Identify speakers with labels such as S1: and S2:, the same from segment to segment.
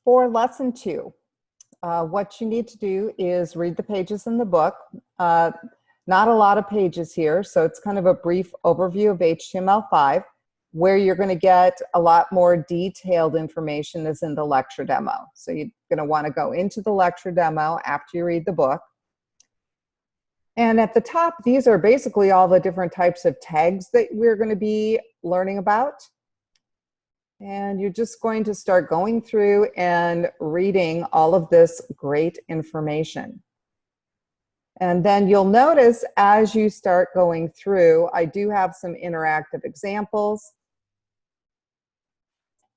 S1: For lesson 2, what you need to do is read the pages in the book. Not a lot of pages here, so it's kind of a brief overview of HTML5. Where you're going to get a lot more detailed information is in the lecture demo. So you're going to want to go into the lecture demo after you read the book. And at the top, these are basically all the different types of tags that we're going to be learning about. And you're just going to start going through and reading all of this great information. And then you'll notice as you start going through, I do have some interactive examples.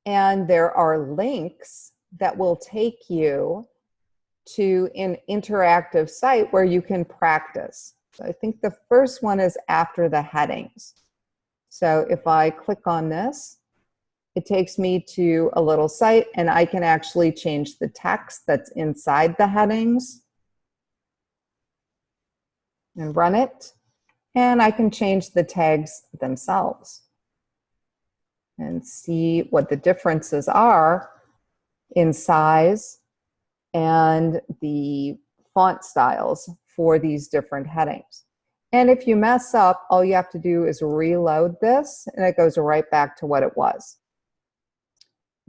S1: And there are links that will take you to an interactive site where you can practice. So I think the first one is after the headings. So if I click on this, it takes me to a little site and I can actually change the text that's inside the headings and run it. And I can change the tags themselves and see what the differences are in size and the font styles for these different headings. And if you mess up, all you have to do is reload this and it goes right back to what it was.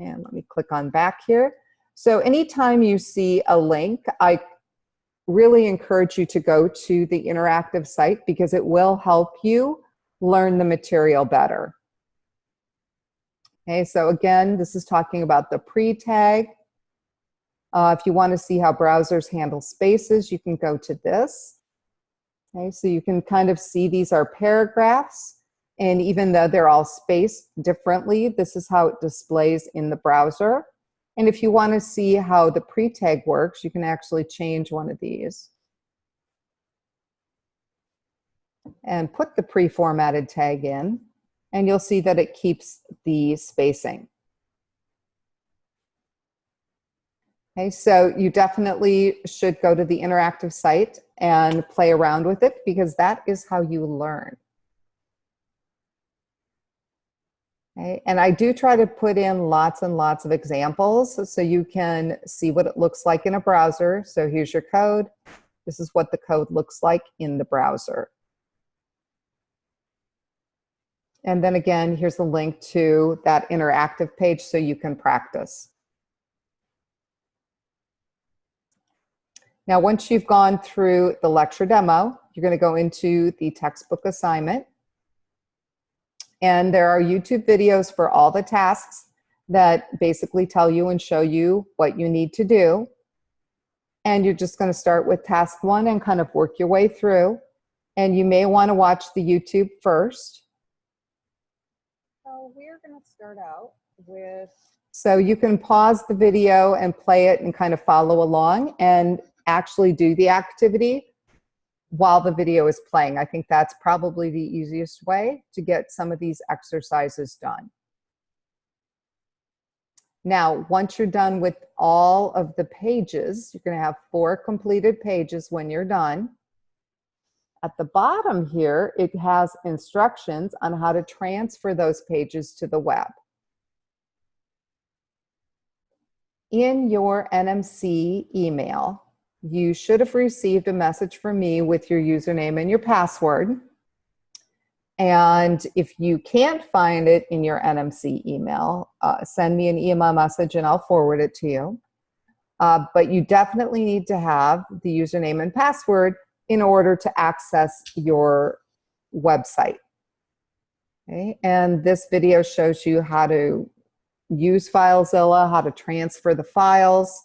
S1: And let me click on back here. So anytime you see a link, I really encourage you to go to the interactive site because it will help you learn the material better. Okay, so again, this is talking about the pre-tag. If you want to see how browsers handle spaces, you can go to this. Okay, so you can kind of see these are paragraphs, and even though they're all spaced differently, this is how it displays in the browser. And if you want to see how the pre-tag works, you can actually change one of these and put the pre-formatted tag in. And you'll see that it keeps the spacing. Okay, so you definitely should go to the interactive site and play around with it because that is how you learn. Okay, and I do try to put in lots and lots of examples so you can see what it looks like in a browser. So here's your code. This is what the code looks like in the browser. And then again, here's the link to that interactive page so you can practice. Now, once you've gone through the lecture demo, you're going to go into the textbook assignment. And there are YouTube videos for all the tasks that basically tell you and show you what you need to do. And you're just going to start with task 1 and kind of work your way through. And you may want to watch the YouTube first. So we're going to start out with, so you can pause the video and play it and kind of follow along and actually do the activity while the video is playing. I think that's probably the easiest way to get some of these exercises done. Now, once you're done with all of the pages, you're going to have 4 completed pages when you're done. At the bottom here, it has instructions on how to transfer those pages to the web. In your NMC email, you should have received a message from me with your username and your password. And if you can't find it in your NMC email, send me an email message and I'll forward it to you. But you definitely need to have the username and password in order to access your website. Okay? And this video shows you how to use FileZilla, how to transfer the files.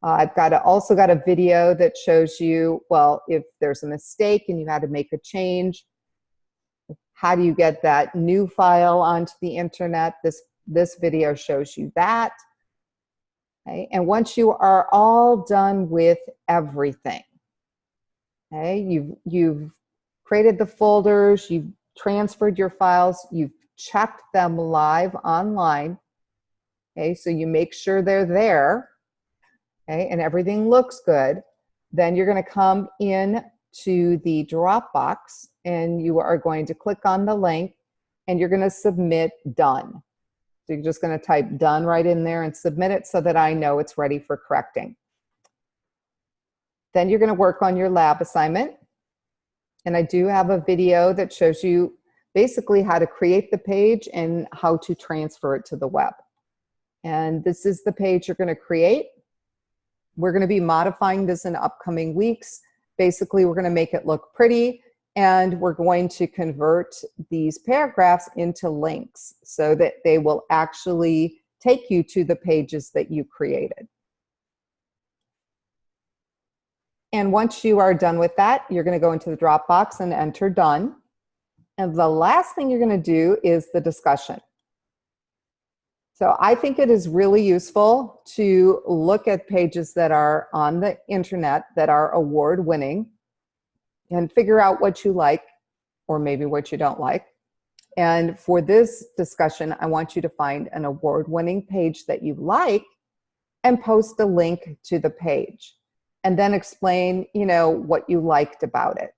S1: I've also got a video that shows you, well, if there's a mistake and you had to make a change, how do you get that new file onto the internet? This video shows you that. Okay? And once you are all done with everything, okay, you've created the folders, you've transferred your files, you've checked them live online. Okay, so you make sure they're there. Okay, and everything looks good. Then you're going to come in to the Dropbox and you are going to click on the link and you're going to submit done. So So you're just going to type done right in there and submit it so that I know it's ready for correcting. Then you're going to work on your lab assignment. And I do have a video that shows you basically how to create the page and how to transfer it to the web. And this is the page you're going to create. We're going to be modifying this in upcoming weeks. Basically, we're going to make it look pretty, and we're going to convert these paragraphs into links so that they will actually take you to the pages that you created. And once you are done with that, you're going to go into the Dropbox and enter done. And the last thing you're going to do is the discussion. So I think it is really useful to look at pages that are on the internet that are award-winning and figure out what you like or maybe what you don't like. And for this discussion, I want you to find an award-winning page that you like and post a link to the page. And then explain, what you liked about it.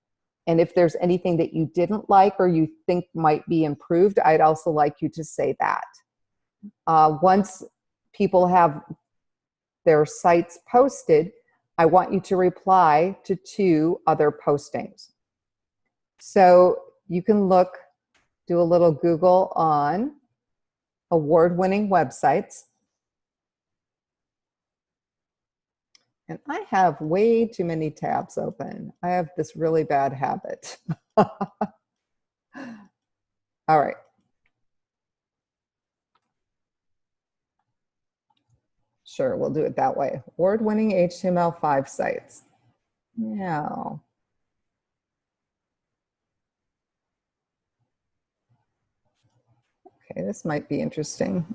S1: And if there's anything that you didn't like or you think might be improved, I'd also like you to say that. Once people have their sites posted, I want you to reply to 2 other postings. So you can do a little Google on award-winning websites. And I have way too many tabs open. I have this really bad habit. All right. Sure, we'll do it that way. Award-winning HTML5 sites. Now, okay, this might be interesting.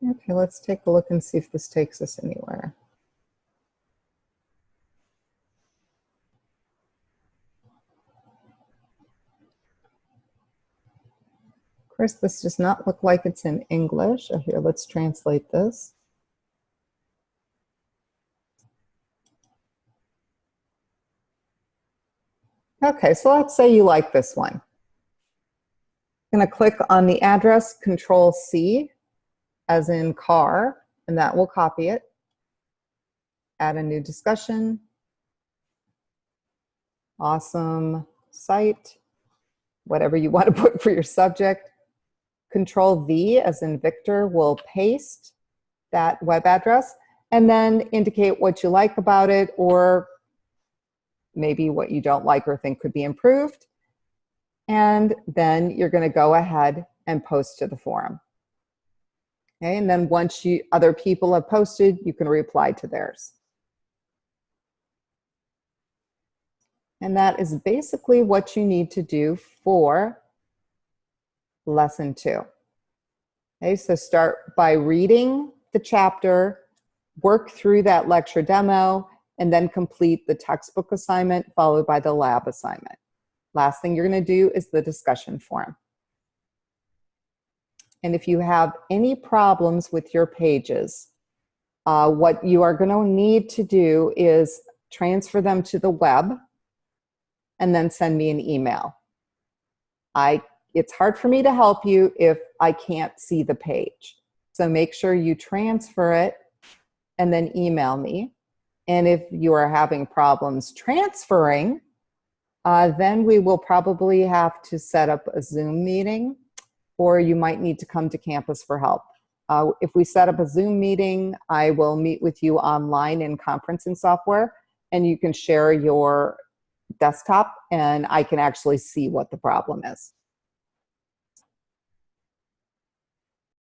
S1: Okay, let's take a look and see if this takes us anywhere. Of course, this does not look like it's in English. Oh, here, let's translate this. Okay, so let's say you like this one. I'm going to click on the address, Control-C, as in car, and that will copy it. Add a new discussion. Awesome site. Whatever you want to put for your subject. Control-V, as in Victor, will paste that web address and then indicate what you like about it or maybe what you don't like or think could be improved. And then you're going to go ahead and post to the forum. Okay, and then once other people have posted, you can reply to theirs. And that is basically what you need to do for lesson 2. Okay, so start by reading the chapter, work through that lecture demo, and then complete the textbook assignment followed by the lab assignment. Last thing you're going to do is the discussion forum. And if you have any problems with your pages, what you are going to need to do is transfer them to the web and then send me an email. It's hard for me to help you if I can't see the page. So make sure you transfer it and then email me. And if you are having problems transferring, then we will probably have to set up a Zoom meeting, or you might need to come to campus for help. If we set up a Zoom meeting, I will meet with you online in conferencing software, and you can share your desktop, and I can actually see what the problem is.